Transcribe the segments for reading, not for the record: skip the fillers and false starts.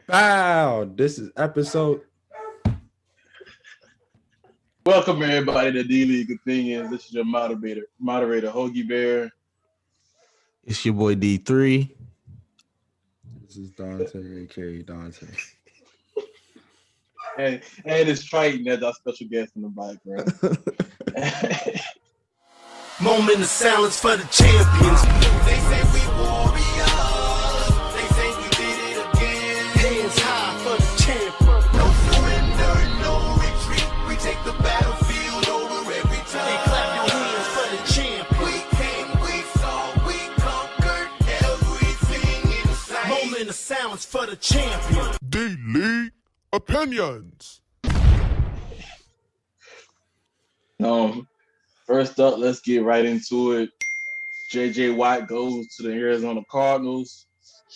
Wow, this is episode. Welcome everybody to D League Opinions. This is your moderator, Hoagie Bear. It's your boy D3. This is Dante, aka Dante. And it's Triton as our special guest in the background. Moment of silence for the champions. They say we warriors. They say we did it again. Hands high for the champion. No surrender, no retreat. We take the battlefield over every time. They clap your hands for the champion. We came, we saw, we conquered everything in sight. Moment of silence for the champion. D-League Opinions. First up, let's get right into it. J.J. Watt goes to the Arizona Cardinals.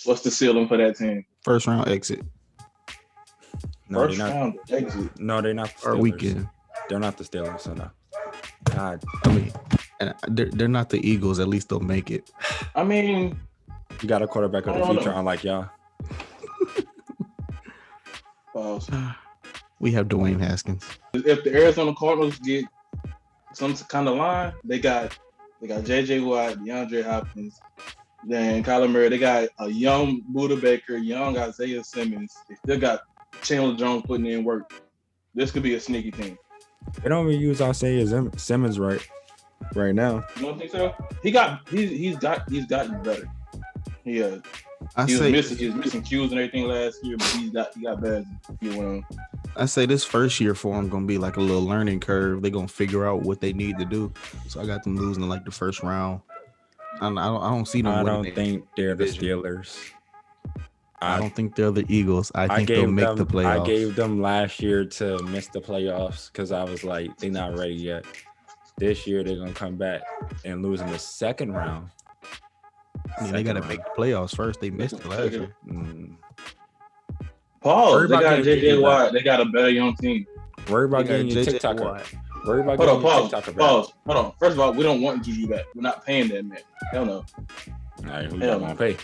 What's the ceiling for that team? First round exit. No, First they're not. round exit. No, they're not. The Or Steelers. weekend. They're not the Steelers. So no. God, I mean, and they're not the Eagles. At least they'll make it. I mean, you got a quarterback of I the don't future, know. unlike y'all. We have Dwayne Haskins. If the Arizona Cardinals get some kind of line, they got J.J. Watt, DeAndre Hopkins, then Kyler Murray. They got a young Buda Baker, young Isaiah Simmons. They still got Chandler Jones putting in work. This could be a sneaky team. They don't even use Isaiah Simmons right now. You don't think so? He's gotten better. He was missing cues and everything last year, but he got better as the year went on. I say this first year for them gonna be like a little learning curve. They're gonna figure out what they need to do. So I got them losing in like the first round. I don't see them. I winning don't think they're the division. Steelers. I don't think they're the Eagles. I think they'll make the playoffs. I gave them last year to miss the playoffs because I was like, they're not ready yet. This year they're gonna come back and lose in the second round. I mean, they got to make the playoffs first. They missed it last year. Paul, Worry they about got getting J.J. J.J. Watt. They got a better young team. Worry about getting your JJ TikToker. Watt. Worry about Hold getting on, your TikToker back. pause. Hold on. First of all, we don't want Juju back. We're not paying that man. Hell no. All right, who Hell y'all no. gonna pay?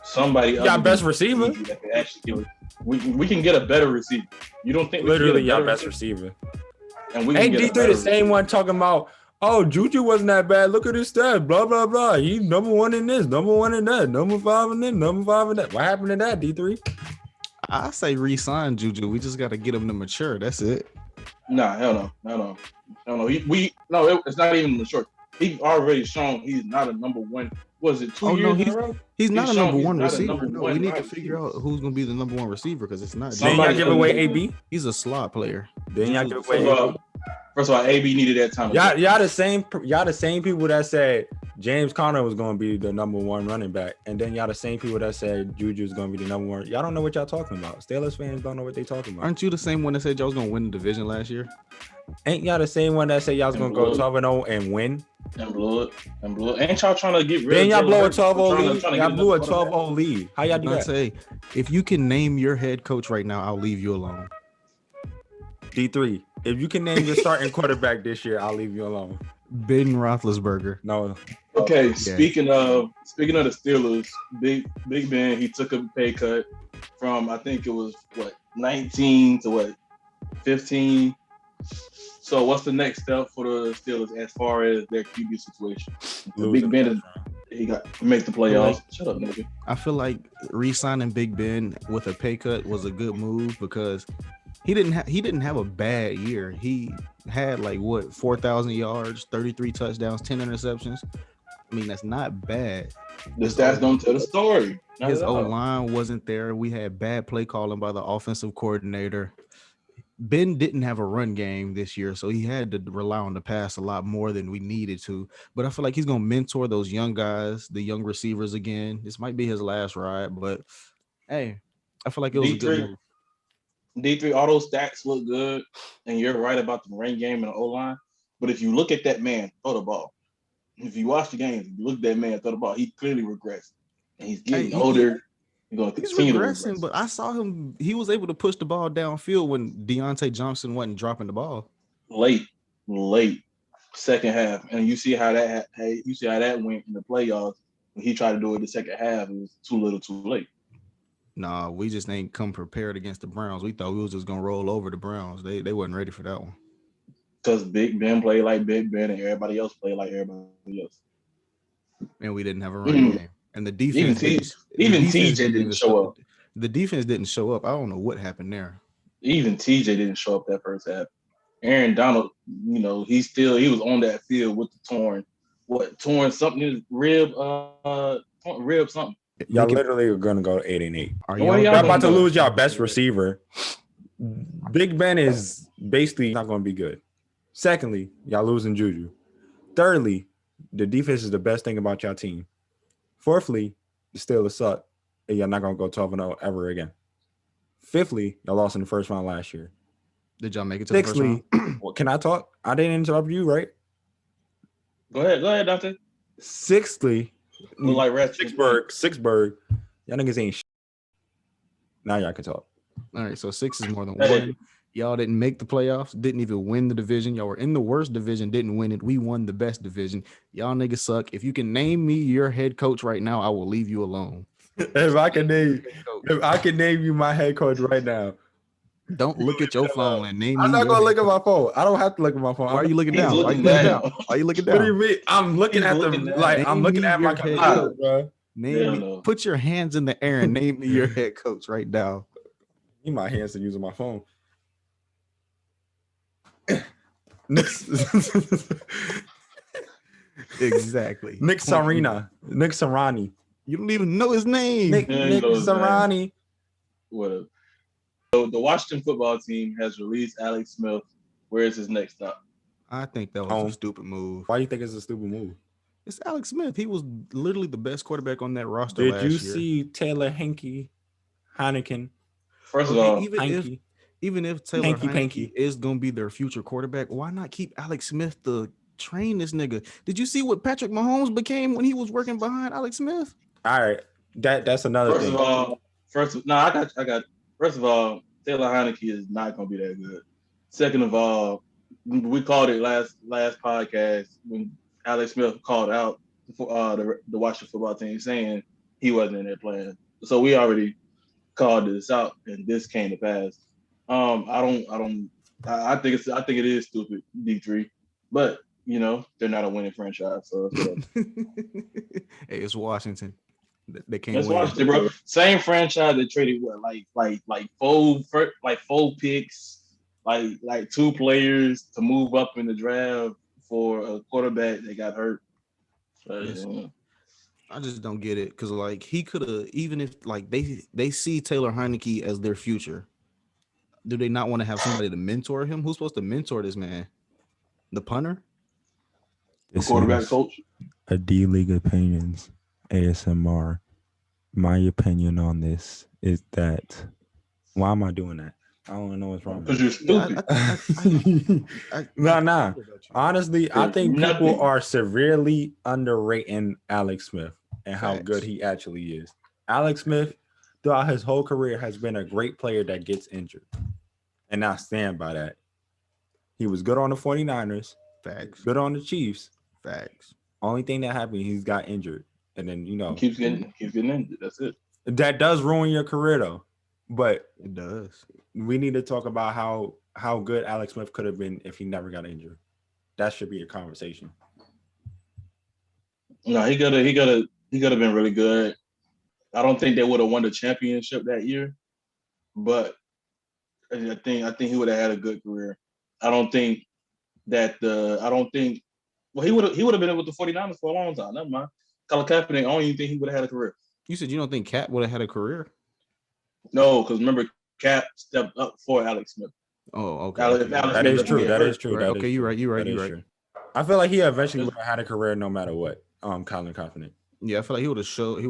Somebody You other got than best receiver. Juju that can actually give it. We can get a better receiver. You don't think we can Literally get a y'all better best receiver. And we can Ain't get a D3 better the same one talking about, oh, Juju wasn't that bad. Look at his stats. Blah, blah, blah. He's number one in this, number one in that, number five in this, number five in that. What happened to that, D3? I say re-sign Juju. We just got to get him to mature. That's it. Nah, hell no. It's not even the short. He's already shown he's not a number one. Was it 2 years in a row? He's not a shown number he's one not a receiver. number No, one we need to wide figure receiver. out who's going to be the number one receiver because it's not. Then Somebody- y'all give away AB? He's a slot player. Then y'all give away First of AB? all, AB needed that time. Y'all the same people that said James Conner was going to be the number one running back, and then y'all the same people that said Juju's going to be the number one. Y'all don't know what y'all talking about. Steelers fans don't know what they talking about. Aren't you the same one that said y'all was going to win the division last year? Ain't y'all the same one that said y'all was going to go 12-0 and win? And blew it. Ain't y'all trying to get rid Then of y'all blow a Jalen Hurts? 12-0 Trying lead. to Y'all get blew a another quarterback. 12-0 lead. How y'all do I that? say, if you can name your head coach right now, I'll leave you alone. D3, if you can name your starting quarterback this year, I'll leave you alone. Ben Roethlisberger. No. Okay, speaking of the Steelers, Big Ben, he took a pay cut from I think it was 19 to 15. So what's the next step for the Steelers as far as their QB situation? Big Ben he got to make the playoffs. Shut up, nigga. I feel like re-signing Big Ben with a pay cut was a good move because he didn't have a bad year. He had 4,000 yards, 33 touchdowns, 10 interceptions. I mean, that's not bad. The stats don't tell the story. Not His at all. O-line wasn't there. We had bad play calling by the offensive coordinator. Ben didn't have a run game this year, so he had to rely on the pass a lot more than we needed to. But I feel like he's going to mentor those young guys, the young receivers again. This might be his last ride, but hey, I feel like it was a good move. D3, all those stats look good, and you're right about the run game and the O-line. But if you look at that man throw the ball, if you watch the games, if you look at that man throw the ball, he clearly regressed. And he's getting older. He's going to continue to regress. But I saw him. He was able to push the ball downfield when Deontay Johnson wasn't dropping the ball. Late, second half. And you see how that went in the playoffs. When he tried to do it the second half, it was too little too late. Nah, we just ain't come prepared against the Browns. We thought we was just gonna roll over the Browns. They wasn't ready for that one. Because Big Ben played like Big Ben and everybody else played like everybody else. And we didn't have a run game. And the defense Even TJ didn't show up. The defense didn't show up. I don't know what happened there. Even TJ didn't show up that first half. Aaron Donald, he was on that field with the torn something in his rib something. Y'all literally are gonna go 8-8. Y'all about to lose y'all best receiver. Big Ben is basically not gonna be good. Secondly, y'all losing Juju. Thirdly, the defense is the best thing about y'all team. Fourthly, the Steelers suck, and y'all not gonna go 12-0 ever again. Fifthly, y'all lost in the first round last year. Did y'all make it to the first round? Well, can I talk? I didn't interrupt you, right? Go ahead, Dante. Sixthly, Look like Sixburg. Y'all niggas ain't shit. Now y'all can talk. All right, so 6 is more than one. Y'all didn't make the playoffs, didn't even win the division. Y'all were in the worst division, didn't win it. We won the best division. Y'all niggas suck. If you can name me your head coach right now, I will leave you alone. If I can name you my head coach right now. Don't look at your phone and name me. I'm not gonna look at my phone. I don't have to look at my phone. Why are you looking down? Why are you looking down? What do you mean? I'm looking at I'm looking at my computer, bro. Name me. Put your hands in the air and name me your head coach right now. You my hands are using my phone. Exactly. Nick Sirianni. You don't even know his name. Nick Sirianni. Whatever. So the Washington football team has released Alex Smith. Where is his next stop? I think that was a stupid move. Why do you think it's a stupid move? It's Alex Smith. He was literally the best quarterback on that roster Did last you year. see Taylor Heineken? First of all, even if Taylor Heineke is going to be their future quarterback, why not keep Alex Smith to train this nigga? Did you see what Patrick Mahomes became when he was working behind Alex Smith? All right, that's another thing. First of all, Taylor Heineke is not going to be that good. Second of all, we called it last podcast when Alex Smith called out the Washington football team saying he wasn't in their plan. So we already called this out, and this came to pass. I think it is stupid, D3, but they're not a winning franchise, so that's what Hey, it's Washington. They can't That's win. Washington, bro. Same franchise that traded like four picks, like 2 players to move up in the draft for a quarterback that got hurt. I just don't get it because he could have, even if they see Taylor Heineke as their future, do they not want to have somebody to mentor him? Who's supposed to mentor this man? The punter? The quarterback coach? A D-League Opinions ASMR. My opinion on this is that why am I doing that? I don't know what's wrong. Because you're stupid. Nah. Honestly, I think people are severely underrating Alex Smith and how good he actually is. Alex Smith, throughout his whole career, has been a great player that gets injured. And I stand by that. He was good on the 49ers. Facts. Good on the Chiefs. Facts. Only thing that happened, he's got injured. And then, keeps getting injured. That's it. That does ruin your career, though. But it does. We need to talk about how good Alex Smith could have been if he never got injured. That should be a conversation. No, he could have been really good. I don't think they would have won the championship that year, but I think he would have had a good career. He would have been with the 49ers for a long time. Never mind. Colin Kaepernick, I don't even think he would have had a career. You said you don't think Cap would have had a career? No, because remember, Cap stepped up for Alex Smith. Oh, okay. That is true. That is true. Okay, you're right. I feel like he eventually would have had a career no matter what. Colin Kaepernick. Yeah, I feel like he would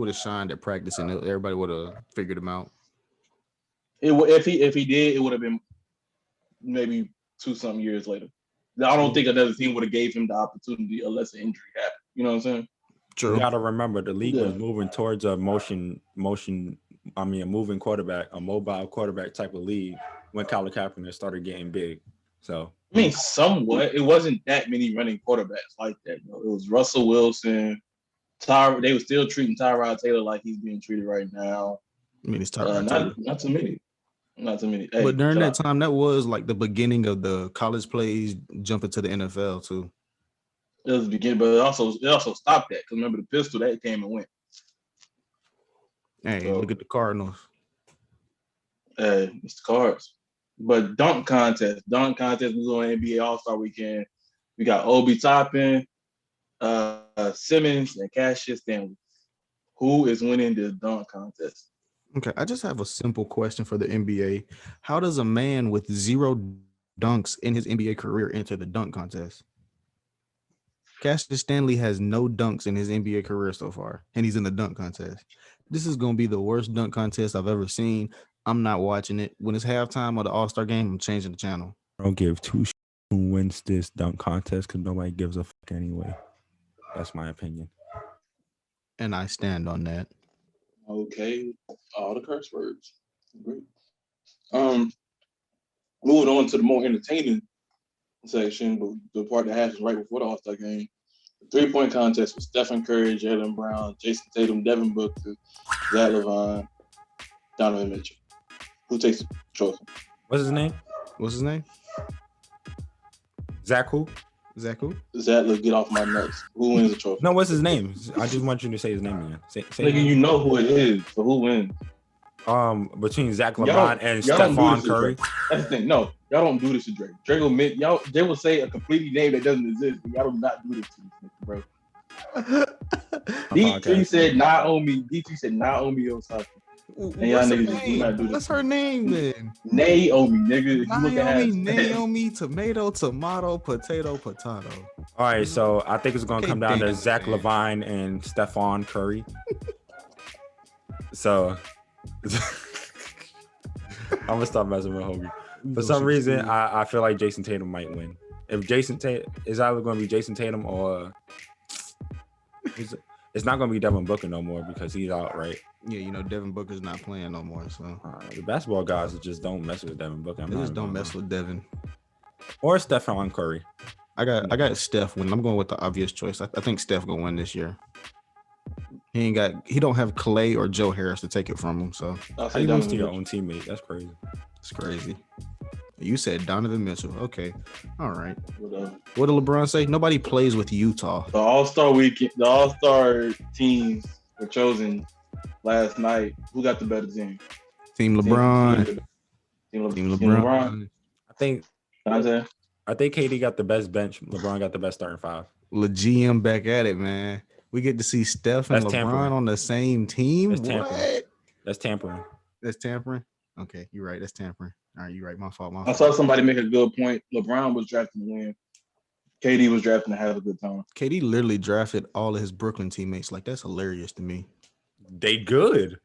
have shined at practice, and everybody would have figured him out. If he did, it would have been maybe 2-something years later. I don't think another team would have gave him the opportunity unless an injury happened. You know what I'm saying? True. You got to remember the league was moving towards a moving quarterback, a mobile quarterback type of league when Colin Kaepernick started getting big. So I mean, somewhat. It wasn't that many running quarterbacks like that. It was Russell Wilson. They were still treating Tyrod Taylor like he's being treated right now. I mean, it's top. Not too many. Not too many. Hey, but during that time, that was like the beginning of the college plays jumping to the NFL too. It was the beginning, but it also stopped that because remember the pistol that came and went. Hey, so, look at the Cardinals. It's the Cards. But dunk contest was on NBA All-Star Weekend. We got Obi Toppin, Simmons, and Cassius Stanley. Who is winning the dunk contest? Okay, I just have a simple question for the NBA. How does a man with 0 dunks in his NBA career enter the dunk contest? Cassius Stanley has no dunks in his NBA career so far, and he's in the dunk contest. This is going to be the worst dunk contest I've ever seen. I'm not watching it. When it's halftime of the All-Star game, I'm changing the channel. I don't give two shits who wins this dunk contest because nobody gives a fuck anyway. That's my opinion. And I stand on that. Okay. All the curse words. Great. Moving on to the more entertaining section, but the part that happens right before the All-Star game. The 3-point contest with Stephen Curry, Jaylen Brown, Jason Tatum, Devin Booker, Zach LaVine, Donovan Mitchell. Who takes the trophy? What's his name? Zach who? Zach who? Zach, get off my nuts. Who wins the trophy? No, what's his name? I just want you to say his name again. Say Nigga, you know who it is, so who wins? Between Zach LaVine and Stephon Curry. That's the thing. No, y'all don't do this to Drake. Drake will admit, they will say a completely name that doesn't exist, but y'all do not do this to this nigga, bro. D3 said Naomi. D3 said Naomi Osaka. And y'all niggas do not do this. What's her name then? Naomi, nigga. Naomi, tomato, potato. All right, so I think it's gonna come down to Zach LaVine and Stephon Curry. So I'm gonna stop messing with Hoagie. For some reason, I feel like Jason Tatum might win. If Jason Tatum is either going to be Jason Tatum or it's not going to be Devin Booker no more because he's out, right? Yeah, you know Devin Booker's not playing no more. So the basketball guys just don't mess with Devin Booker. They just don't mess with Devin or Stephon Curry. I got Steph winning. I'm going with the obvious choice. I think Steph gonna win this year. He don't have Clay or Joe Harris to take it from him. So how you lose to your own teammate? That's crazy. It's crazy. You said Donovan Mitchell. Okay. All right. What did LeBron say? Nobody plays with Utah. The All-Star weekend, the All-Star teams were chosen last night. Who got the better team? Team LeBron. Team LeBron. I think KD got the best bench. LeBron got the best starting 5. GM back at it, man. We get to see Steph and LeBron on the same team. That's tampering. That's tampering. That's tampering. Okay, you're right. That's tampering. All right, you're right. My fault. I saw somebody make a good point. LeBron was drafting to win. KD was drafting to have a good time. KD literally drafted all of his Brooklyn teammates. Like, that's hilarious to me. They good.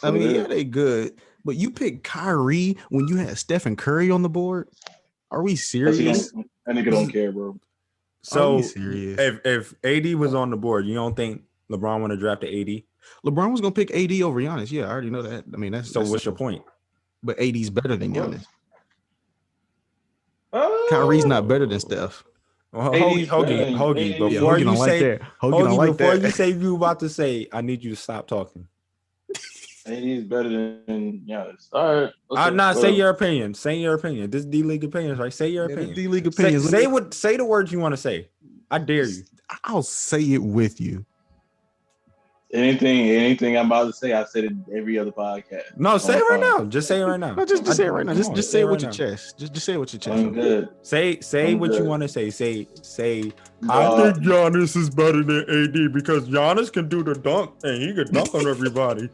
I mean, yeah, they good. But you picked Kyrie when you had Stephen Curry on the board? Are we serious? That nigga don't care, bro. So if AD was on the board, you don't think LeBron want to draft the AD? LeBron was gonna pick AD over Giannis. Yeah, I already know that. I mean, that's what's your point? But AD's better than Giannis. Kyrie's not better than Steph. Well, Hoagie, before you say you about to say, I need you to stop talking. AD's better than Giannis. All right. I'm not say your opinion. Say your opinion. This D-League opinions, right? Say your opinion. D-League opinions. Say the words you want to say. I dare you. I'll say it with you. Anything I'm about to say, I said it every other podcast. No, say it right now. Just say it right now. No, just say it right now. Just say it with your chest. Just say it with your chest. I'm good. Say what you want to say. Say. I think Giannis is better than AD because Giannis can do the dunk and he can dunk on everybody.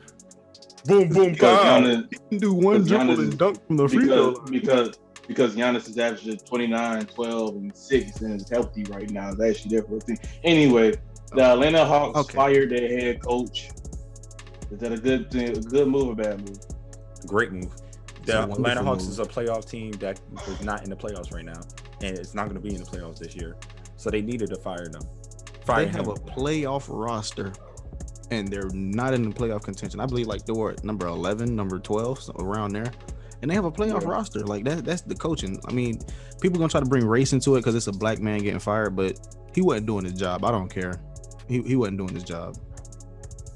Boom, boom, pow. He can do one dribble and dunk from the free throw line. Because Giannis is averaging 29, 12, and 6 and is healthy right now. It's actually different. Anyway. The Atlanta Hawks fired their head coach. Is that a good thing, a good move or bad move? Great move. The Atlanta Hawks is a playoff team that is not in the playoffs right now, and it's not going to be in the playoffs this year. So they needed to fire them. They have a playoff roster, and they're not in the playoff contention. I believe like they were number 11, number 12, so around there. And they have a playoff roster. Like that's the coaching. I mean, people going to try to bring race into it because it's a black man getting fired, but he wasn't doing his job. I don't care. He wasn't doing his job.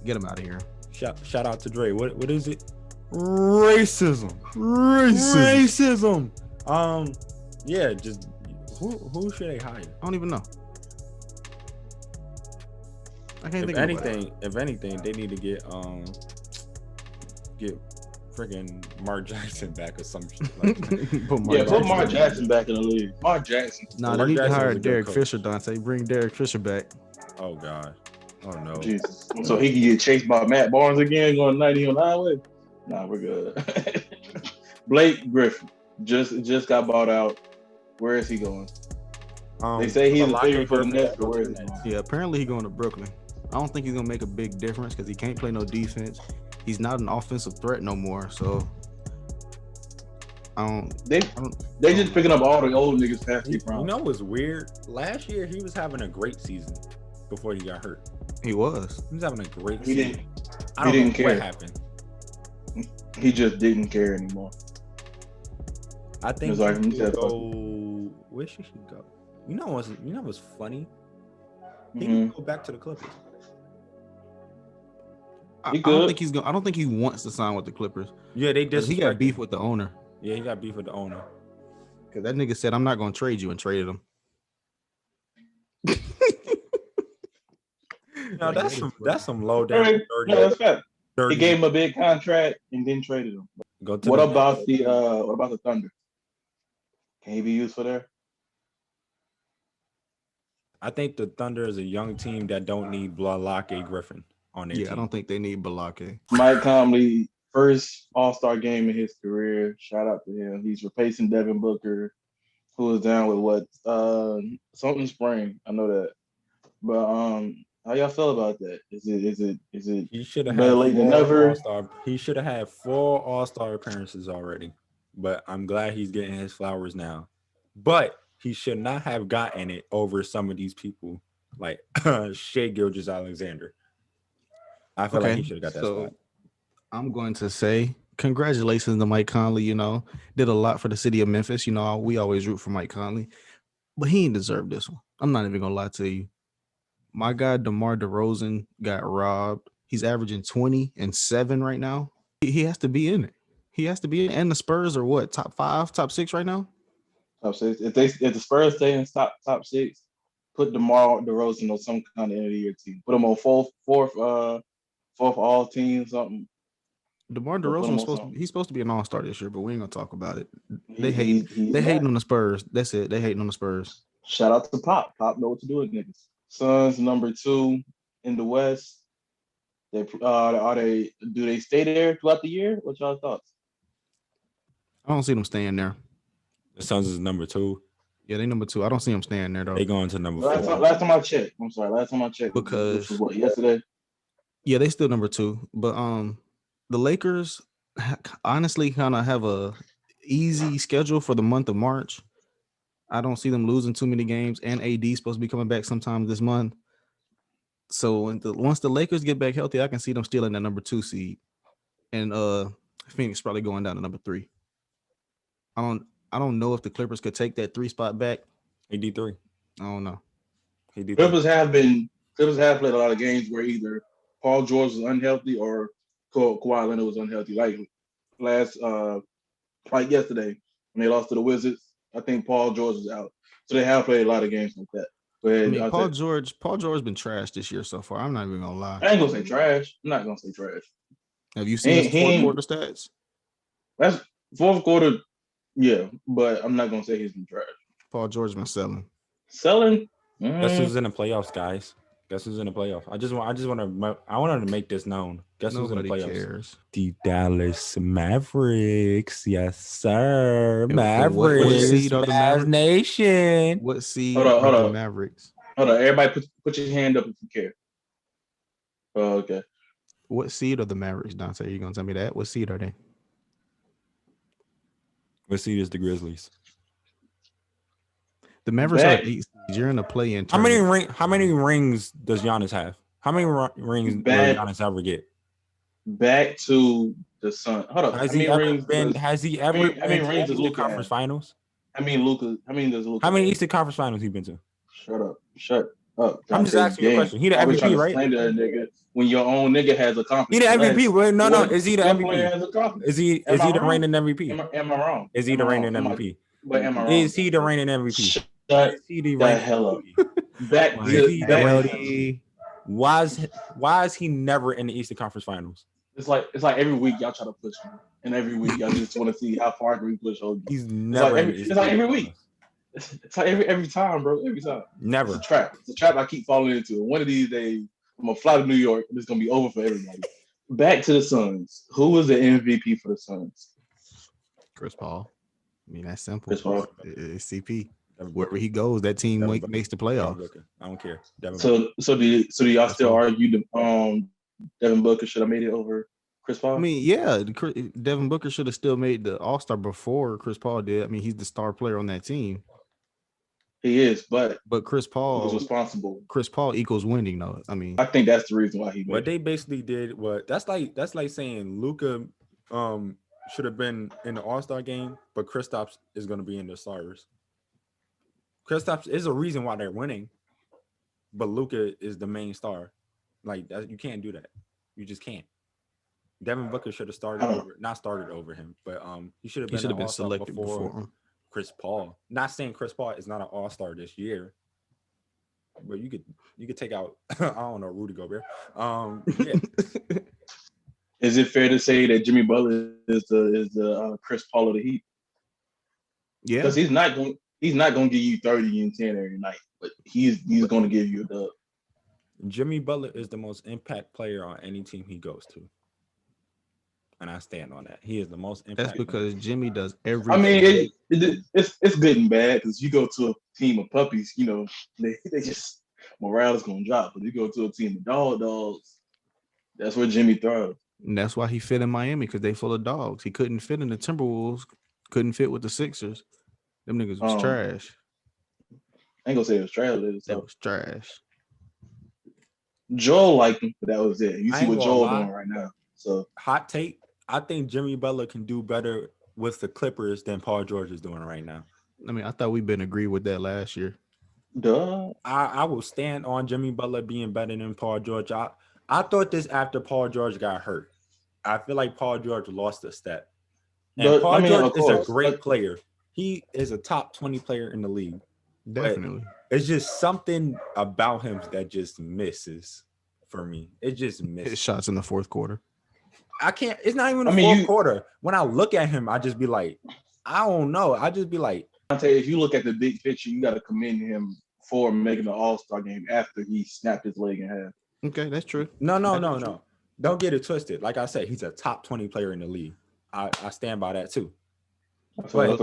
Get him out of here. Shout out to Dre. What is it? Racism. Yeah, just who should they hire? I don't even know. I can't think If anything, they need to get freaking Mark Jackson back or some shit like that. Put Mark Jackson back in the league. Mark Jackson. Nah, Mark they need to Jackson's hire a good Derek coach. Fisher, Dante. Bring Derek Fisher back. Oh God. Oh no. Jesus. So he can get chased by Matt Barnes again going 90 on the highway? Nah, we're good. Blake Griffin just got bought out. Where is he going? They say he's a favorite for the Nets, but where is he going? Yeah, apparently he's going to Brooklyn. I don't think he's gonna make a big difference because he can't play no defense. He's not an offensive threat no more. So They just picking up all the old niggas past the You prime. know what's weird? Last year he was having a great season before he got hurt. he was. He was having a great He season. didn't. I don't didn't know what care. happened. He just didn't care anymore. I think It's like, he he should said, go. Where should he go? You know what's funny? He Mhm. can go back to the Clippers. I He don't good. think he's going. I don't think he wants to sign with the Clippers. Yeah, they 'Cause he got beef with the owner. Yeah, he got beef with the owner. Because that nigga said, "I'm not going to trade you," and traded him. No, that's some low I down mean, no, that's fact. dirty. He gave him a big contract and then traded him. Go to What the- about the Thunder? Can he be useful there? I think the Thunder is a young team that don't need Blake Griffin on their Yeah, team. I don't think they need Balake. Mike Conley, first All-Star game in his career. Shout out to him. He's replacing Devin Booker, who was down with something spring. I know that. But how y'all feel about that? Is it He should have better had late than four never? All-Star. He should have had 4 All-Star appearances already. But I'm glad he's getting his flowers now. But he should not have gotten it over some of these people like Shea Gilgeous-Alexander. I feel like he should have got that spot. I'm going to say congratulations to Mike Conley. You know, did a lot for the city of Memphis. You know, we always root for Mike Conley, but he ain't deserved this one. I'm not even gonna lie to you. My guy DeMar DeRozan got robbed. He's averaging 20 and 7 right now. He has to be in it. He has to be in. And the Spurs are what, top 5, top 6 right now? Top 6. If the Spurs stay in top 6, put DeMar DeRozan on some kind of end of the year team. Put him on fourth all team something. DeMar Put him DeRozan on was something. he's supposed to be an all-star this year, but we ain't gonna talk about it. He's Hating on the Spurs. That's it. They hating on the Spurs. Shout out to Pop. Pop know what to do with niggas. Suns number 2 in the West. Do they stay there throughout the year? What y'all thoughts? I don't see them staying there. The Suns is number 2. Yeah, they number 2. I don't see them staying there though. They going to number 4. Last time I checked. I'm sorry. Last time I checked. Because- which was what, yesterday? Yeah, they still number 2. But the Lakers honestly kind of have a easy schedule for the month of March. I don't see them losing too many games, and AD is supposed to be coming back sometime this month. So once the Lakers get back healthy, I can see them still in that number 2 seed, and Phoenix probably going down to number 3. I don't know if the Clippers could take that 3 spot back. AD3. I don't know. AD3. Clippers have played a lot of games where either Paul George was unhealthy or Kawhi Leonard was unhealthy. Like yesterday when they lost to the Wizards, I think Paul George was out. So they have played a lot of games like that. But I mean, Paul George been trashed this year so far. I'm not even gonna lie. I ain't gonna say trash. I'm not gonna say trash. Have you seen his fourth quarter stats? That's fourth quarter, yeah, but I'm not gonna say he's been trash. Paul George been selling. Selling? Guess who's in the playoffs, guys? Guess who's in the playoffs? I wanted to make this known. Guess who's in the Nobody playoffs? cares. The Dallas Mavericks. Yes, sir. What Mavericks. seed are the Mavs Mavericks? Nation. What seed Hold on, are the hold on. Mavericks? Hold on, everybody put your hand up if you care. Oh, okay. What seed are the Mavericks, Dante? You gonna tell me that? What seed are they? What seed is the Grizzlies? The Mavericks Back- are 8 seeds. You're in the play-in. How many tournament. rings does Giannis have? How many rings does Back- Giannis ever get? Back to the Sun. Hold on. Has How he many ever rings been? does- Has he ever how many been rings to does the Luka conference have? finals? How many does Luka? How many Eastern Conference Finals he been to? Shut up. I'm just asking you a question. He the MVP, right? Slander a nigga when your own nigga has accomplished. He the MVP. Wait, no. Is he the MVP? MVP? Is he the reigning MVP? Am I wrong? Is he the reigning MVP? But am I wrong? Is he the reigning MVP? Shut the hell up. Back to why is he never in the Eastern Conference Finals? It's like every week y'all try to push him, and every week y'all just want to see how far can we push Hogan. He's never. It's like every week. It's like every time, bro. Every time. Never. It's a trap. It's a trap I keep falling into. And one of these days, I'm gonna fly to New York, and it's gonna be over for everybody. Back to the Suns. Who was the MVP for the Suns? Chris Paul. I mean, that's simple. Chris Paul. It's CP. Wherever he goes, that team makes the playoffs. I don't care. So do y'all still argue the Devin Booker should have made it over Chris Paul? I mean, yeah, Devin Booker should have still made the All-Star before Chris Paul did. I mean, he's the star player on that team. He is, but Chris Paul was responsible. Chris Paul equals winning, though. I mean, I think that's the reason why he. What they basically did that's like saying Luka should have been in the All-Star game, but Kristaps is going to be in the starters. Kristaps is a reason why they're winning, but Luka is the main star. Like that, you can't do that. You just can't. Devin Booker should have not started over him, but he should have been selected before Chris Paul. Not saying Chris Paul is not an All-Star this year, but you could take out I don't know, Rudy Gobert. Yeah. Is it fair to say that Jimmy Butler is the Chris Paul of the Heat? Yeah, because he's not going to give you 30 and 10 every night, but he's going to give you a dub. Jimmy Butler is the most impact player on any team he goes to. And I stand on that. He is the most impact. That's because Jimmy does everything. I mean, it's good and bad because you go to a team of puppies, you know, they just morale is going to drop. But you go to a team of dogs, that's where Jimmy thrives. And that's why he fit in Miami, because they full of dogs. He couldn't fit in the Timberwolves, couldn't fit with the Sixers. Them niggas was trash. I ain't gonna say it was trash. That was trash. Joel liked him, but that was it. You see what Joel doing right now. So hot take, I think Jimmy Butler can do better with the Clippers than Paul George is doing right now. I mean, I thought we've been agreed with that last year. Duh. I will stand on Jimmy Butler being better than Paul George. I thought this after Paul George got hurt. I feel like Paul George lost a step. And Paul George is a great player. He is a top 20 player in the league. Definitely. But it's just something about him that just misses for me. It just misses. His shots in the fourth quarter. I can't. It's not even the fourth quarter. When I look at him, I just be like, I don't know. I just be like. I'll tell you, if you look at the big picture, you got to commend him for making the All-Star game after he snapped his leg in half. Okay, that's true. No. Don't get it twisted. Like I said, he's a top 20 player in the league. I stand by that too. But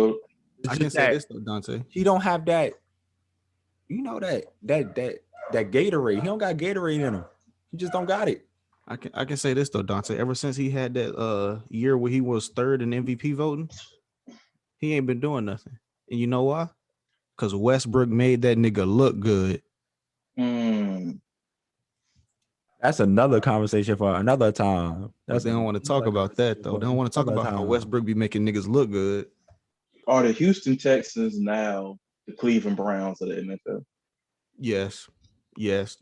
I can say this though, Dante. He don't have that. You know that Gatorade. He don't got Gatorade in him. He just don't got it. I can say this though, Dante. Ever since he had that year where he was third in MVP voting, he ain't been doing nothing. And you know why? Because Westbrook made that nigga look good. That's another conversation for another time. They don't want to talk about that though. They don't want to talk about how Westbrook be making niggas look good. Are the Houston Texans now the Cleveland Browns of the NFL? Yes. Yes.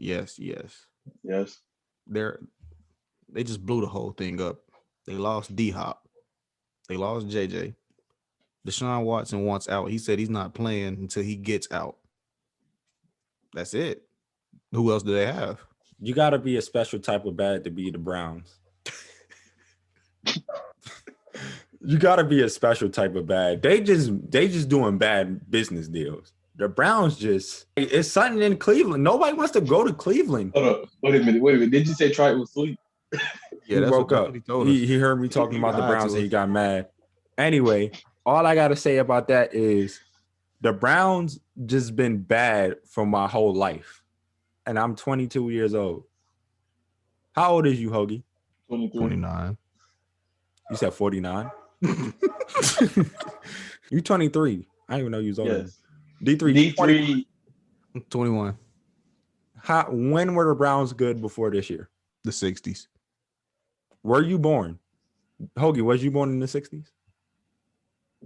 They just blew the whole thing up. They lost D-Hop. They lost JJ. Deshaun Watson wants out. He said he's not playing until he gets out. That's it. Who else do they have? You got to be a special type of bad to be the Browns. You got to be a special type of bad. They just doing bad business deals. The Browns it's something in Cleveland. Nobody wants to go to Cleveland. Hold up. Wait a minute. Did you say Triton was asleep? Yeah, he woke up. He heard me talking about the Browns and he got mad. Anyway, all I got to say about that is the Browns just been bad for my whole life. And I'm 22 years old. How old is you, Hoagie? 29. You said 49? You 23. I didn't even know you was older. Yes. D3. 21. When were the Browns good before this year? The 60s. Were you born? Hoagie, was you born in the 60s?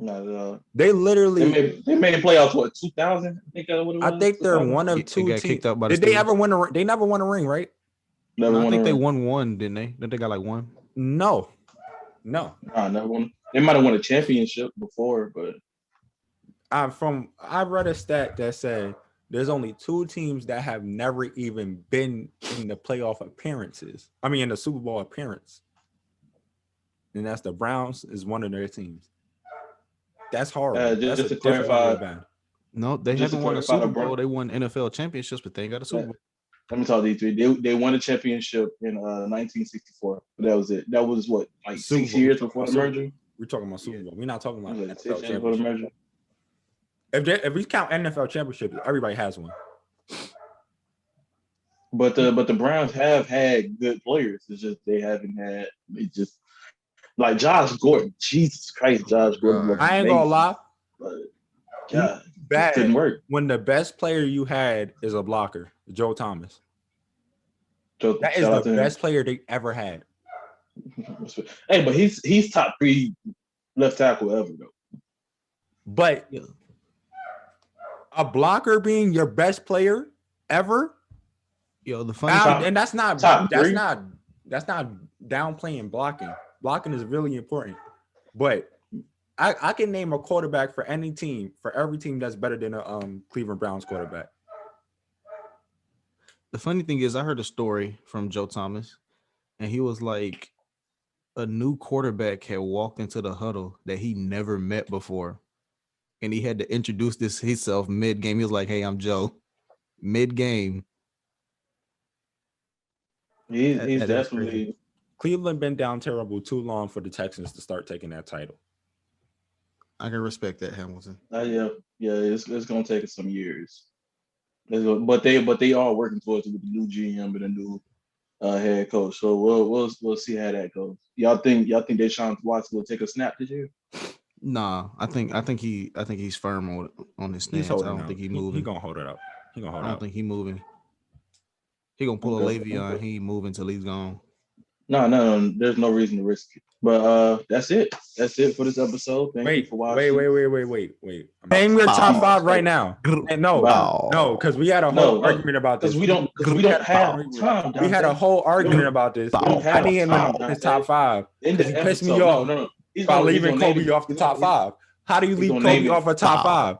Not at all. They literally. They made playoffs. What 2000? I think that what it was. I think they're 2000? one of They two got teams. kicked out by the Did they Steelers. ever win a? They never won a ring, right? Never No, I won think a they ring. won one, didn't they? Didn't they got like one? No. Nah, never won. They might have won a championship before, but I read a stat that said there's only two teams that have never even been in the playoff appearances. I mean, in the Super Bowl appearance, and that's the Browns is one of their teams. That's horrible. just That's to a different clarify- level of bad. No, they Just to haven't won a clarify, Super the Brown- Bowl. They won NFL championships, but they ain't got a Super Bowl. let me talk to you three. They won a championship in 1964. But that was it. That was what, like Super 6 Bowl. years before the Super- merger? We're talking about Super Bowl. We're not talking about Was it NFL 6 years before the championship. merger? If we count NFL championship, everybody has one. But the Browns have had good players. It's just they haven't had. It's just like Josh Gordon. Jesus Christ, Josh Gordon. looked I ain't gonna amazing, lie. But God, it Bad didn't work. when the best player you had is a blocker, Joe Thomas. So, That is shout out the to him. best player they ever had. Hey, but he's top 3 left tackle ever though. But a blocker being your best player ever, Yo, the funny thing, and that's not top three? that's not downplaying blocking. Blocking is really important. But I can name a quarterback for any team, for every team that's better than a Cleveland Browns quarterback. the funny thing is, I heard a story from Joe Thomas, and he was like, a new quarterback had walked into the huddle that he never met before, and he had to introduce himself mid game. He was like, "Hey, I'm Joe." Mid game, He's That is definitely. Cleveland been down terrible too long for the Texans to start taking that title. I can respect that, Hamilton. Yeah. It's gonna take us some years. But they are working towards it with the new GM and the new head coach. So we'll see how that goes. Y'all think Deshaun Watson will take a snap this year? Nah, I think he's firm on his stance. I don't think he's moving. He gonna hold it up. He gonna hold I it don't up. think he's moving. He gonna pull a Le'Veon. He ain't moving till he's gone. No. There's no reason to risk it. But that's it. That's it for this episode. Thank you for watching. Wait. Name your top 5 right now. And no, because we had a whole argument about this. Because we don't have time. We had a whole argument about this. I need him in his top 5 because he pissed me off by leaving Kobe off the top 5. How do you leave Kobe off a top 5?